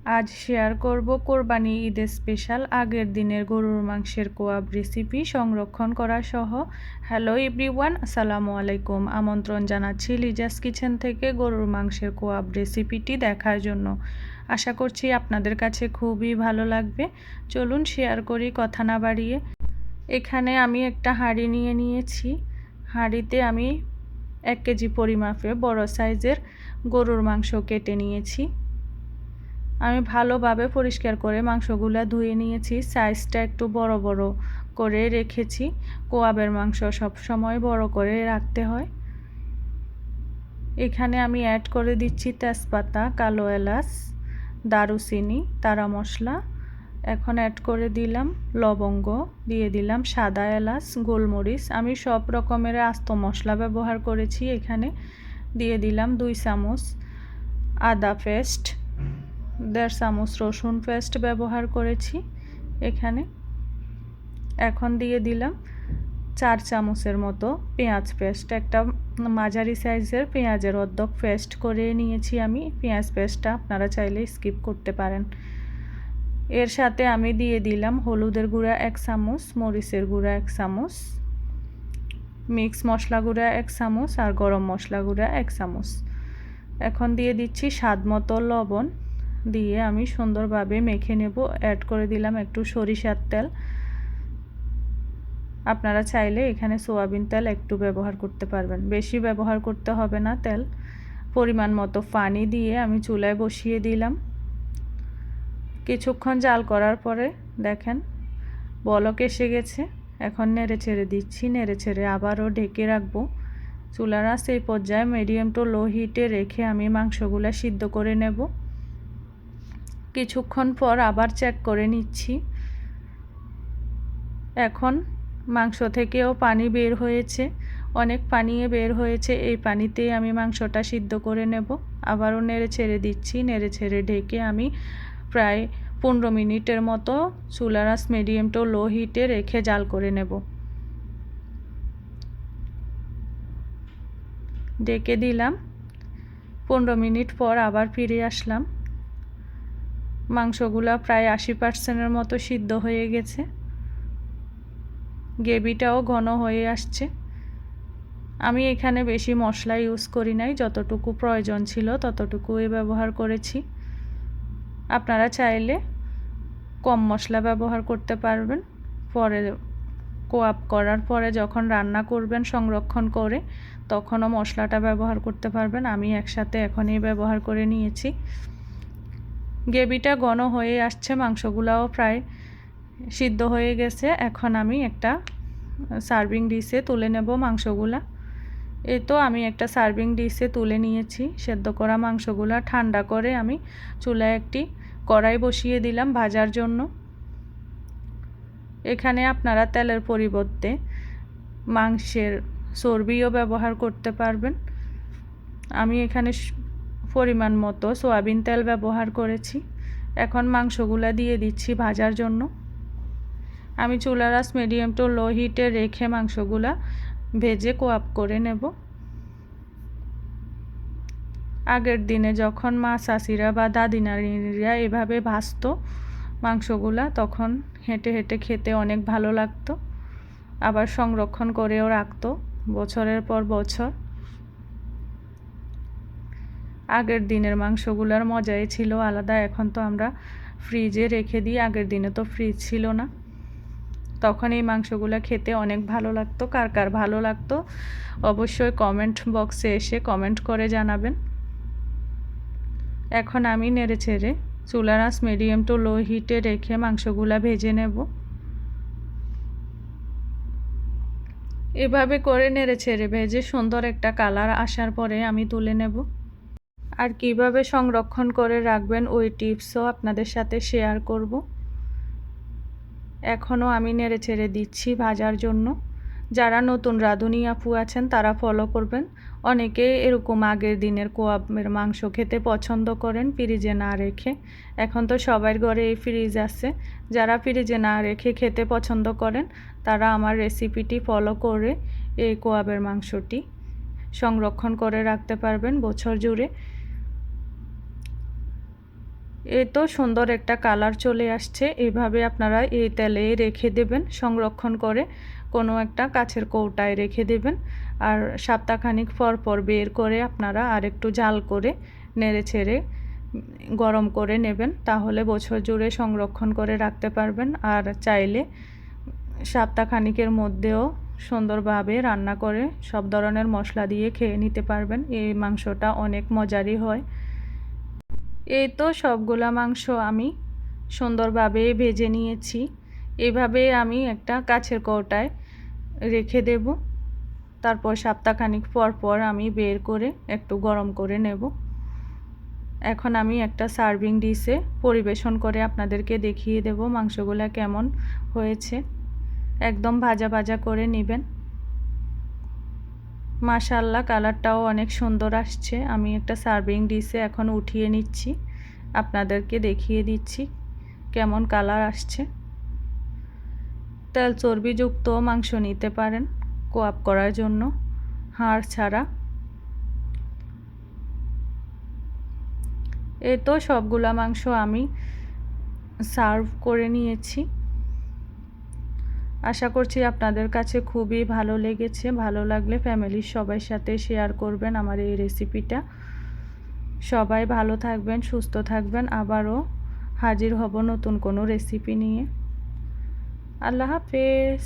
আজ শেয়ার করব কোরবানি ঈদের স্পেশাল আগের দিনের গরুর মাংসের কোয়াব রেসিপি সংরক্ষণ করা সহ। হ্যালো এভরিওয়ান, আসসালামু আলাইকুম। আমন্ত্রণ জানাচ্ছি লিজাস কিচেন থেকে গরুর মাংসের কোয়াব রেসিপিটি দেখার জন্য। আশা করছি আপনাদের কাছে খুবই ভালো লাগবে। চলুন শেয়ার করি কথা না বাড়িয়ে। এখানে আমি একটা হাঁড়ি নিয়ে নিয়েছি। হাঁড়িতে আমি 1 কেজি পরিমাপে বড় সাইজের গরুর মাংস কেটে নিয়েছি। আমি ভালোভাবে পরিষ্কার করে মাংসগুলো ধুয়ে নিয়েছি। সাইজটা একটু বড় বড় করে রেখেছি। কোয়াবের মাংস সব সময় বড় করে রাখতে হয়। এখানে আমি অ্যাড করে দিচ্ছি তেজপাতা, কালো এলাচ, দারুচিনি, তারা মশলা। এখন অ্যাড করে দিলাম লবঙ্গ, দিয়ে দিলাম সাদা এলাচ, গোলমরিচ। আমি সব রকমের আস্ত মশলা ব্যবহার করেছি। এখানে দিয়ে দিলাম 2 চামচ আদা পেস্ট, 1.5 চামচ রসুন পেস্ট ব্যবহার করেছি এখানে। এখন দিয়ে দিলাম 4 চামচের মতো পেঁয়াজ পেস্ট। একটা মাঝারি সাইজের পেঁয়াজের অর্ধেক পেস্ট করে নিয়েছি আমি। পেঁয়াজ পেস্টটা আপনারা চাইলে স্কিপ করতে পারেন। এর সাথে আমি দিয়ে দিলাম হলুদের গুঁড়া 1 চামচ, মরিচের গুঁড়া 1 চামচ, মিক্স মশলা গুঁড়া 1 চামচ আর গরম মশলা গুঁড়া 1 চামচ। এখন দিয়ে দিচ্ছি স্বাদ মতো লবণ। দিয়ে আমি সুন্দরভাবে মেখে নেব। অ্যাড করে দিলাম একটু সরিষার তেল। আপনারা চাইলে এখানে সয়াবিন তেল একটু ব্যবহার করতে পারবেন, বেশি ব্যবহার করতে হবে না তেল। পরিমাণ মতো পানি দিয়ে আমি চুলায় বসিয়ে দিলাম। কিছুক্ষণ জাল করার পরে দেখেন বলক এসে গেছে। এখন নেড়ে ছেড়ে দিচ্ছি। নেড়ে ছেড়ে আবারও ঢেকে রাখবো। চুলার আঁচ এই পর্যায়ে মিডিয়াম টু লো হিটে রেখে আমি মাংসগুলো সিদ্ধ করে নেব। কিছুক্ষণ পর আবার চেক করে নিচ্ছি। এখন মাংস থেকেও পানি বের হয়েছে, অনেক পানি বের হয়েছে। এই পানিতেই আমি মাংসটা সিদ্ধ করে নেব। আবারও নেড়ে ছেড়ে দিচ্ছি। নেড়ে ছেড়ে ঢেকে আমি প্রায় 15 মিনিটের মতো চুলার আঁচ মিডিয়াম টু লো হিটে রেখে জাল করে নেব। ঢেকে দিলাম। 15 মিনিট পর আবার ফিরে আসলাম। মাংসগুলো প্রায় 80% মতো সিদ্ধ হয়ে গেছে। গ্রেভিটাও ঘন হয়ে আসছে। আমি এখানে বেশি মশলা ইউজ করি নাই, যতটুকু প্রয়োজন ছিল ততটুকুই ব্যবহার করেছি। আপনারা চাইলে কম মশলা ব্যবহার করতে পারবেন। পরে কোয়াব করার পরে যখন রান্না করবেন সংরক্ষণ করে, তখনও মশলাটা ব্যবহার করতে পারবেন। আমি একসাথে এখনই ব্যবহার করে নিয়েছি। গ্রেভিটা ঘন হয়ে আসছে, মাংসগুলোও প্রায় সিদ্ধ হয়ে গেছে। এখন আমি একটা সার্ভিং ডিশে তুলে নেব মাংসগুলা। এই তো আমি একটা সার্ভিং ডিশে তুলে নিয়েছি সেদ্ধ করা মাংসগুলা। ঠান্ডা করে আমি চুলায় একটি কড়াই বসিয়ে দিলাম ভাজার জন্য। এখানে আপনারা তেলের পরিবর্তে মাংসের চর্বিও ব্যবহার করতে পারবেন। আমি এখানে পরিমাণ মতো সয়াবিন তেল ব্যবহার করেছি। এখন মাংসগুলা দিয়ে দিচ্ছি ভাজার জন্য। আমি চুলার আঁচ মিডিয়াম টু লো হিটে রেখে মাংসগুলা ভেজে কোয়াব করে নেব। আগের দিনে যখন মা চাচিরা বা দাদি নানিরা এভাবে ভাজতো মাংসগুলা, তখন হেঁটে হেঁটে খেতে অনেক ভালো লাগতো। আবার সংরক্ষণ করেও রাখতো বছরের পর বছর। আগের দিনের মাংসগুলার মজাই ছিল আলাদা। এখন তো আমরা ফ্রিজে রেখে দিই, আগের দিনে তো ফ্রিজ ছিল না। তখন এই মাংসগুলো খেতে অনেক ভালো লাগতো। কার কার ভালো লাগতো অবশ্যই কমেন্ট বক্সে এসে কমেন্ট করে জানাবেন। এখন আমি নেড়ে ছেড়ে চুলার আঁচ মিডিয়াম টু লো হিটে রেখে মাংসগুলা ভেজে নেব। এভাবে করে নেড়ে ছেড়ে ভেজে সুন্দর একটা কালার আসার পরে আমি তুলে নেব। আর কিভাবে সংরক্ষণ করে রাখবেন ওই টিপসও আপনাদের সাথে শেয়ার করব। এখনও আমি নেড়ে ছেড়ে দিচ্ছি ভাজার জন্য। যারা নতুন রাঁধুনি আপু আছেন তারা ফলো করবেন। অনেকে এরকম আগের দিনের কোয়াবের মাংস খেতে পছন্দ করেন ফ্রিজে না রেখে। এখন তো সবার ঘরে এই ফ্রিজ আছে। যারা ফ্রিজে না রেখে খেতে পছন্দ করেন তারা আমার রেসিপিটি ফলো করে এই কোয়াবের মাংসটি সংরক্ষণ করে রাখতে পারবেন বছর জুড়ে। এই তো সুন্দর একটা কালার চলে আসছে। এভাবে আপনারা এই তেলে রেখে দেবেন সংরক্ষণ করে, কোনো একটা কাচের কৌটায় রেখে দেবেন। আর সপ্তাহখানিক পর পর বের করে আপনারা আরেকটু জাল করে নেড়ে ছেড়ে গরম করে নেবেন, তাহলে বছর জুড়ে সংরক্ষণ করে রাখতে পারবেন। আর চাইলে সপ্তাহখানিকের মধ্যেও সুন্দরভাবে রান্না করে সব ধরনের মশলা দিয়ে খেয়ে নিতে পারবেন। এই মাংসটা অনেক মজারই হয়। এই তো সবগুলা মাংস আমি সুন্দরভাবে ভেজে নিয়েছি। এভাবে আমি একটা কাচের কৌটায় রেখে দেব, তারপর সপ্তাহখানিক পর পর আমি বের করে একটু গরম করে নেব। এখন আমি একটা সার্ভিং ডিশে পরিবেশন করে আপনাদেরকে দেখিয়ে দেব মাংসগুলা কেমন হয়েছে। একদম ভাজা ভাজা করে নেবেন। মাশাআল্লাহ, কালারটাও অনেক সুন্দর আসছে। আমি একটা সার্ভিং ডিশে এখন উঠিয়ে নিচ্ছি, আপনাদেরকে দেখিয়ে দিচ্ছি কেমন কালার আসছে। তেল চর্বিযুক্ত মাংস নিতে পারেন কোয়াপ করার জন্য, হাড় ছাড়া। এই তো সবগুলা মাংস আমি সার্ভ করে নিয়েছি। আশা করছি আপনাদের কাছে খুবই ভালো লেগেছে। ভালো লাগলে ফ্যামিলির সবার সাথে শেয়ার করবেন আমার এই রেসিপিটা। সবাই ভালো থাকবেন, সুস্থ থাকবেন। আবারও হাজির হব নতুন কোনো রেসিপি নিয়ে। আল্লাহ হাফেজ।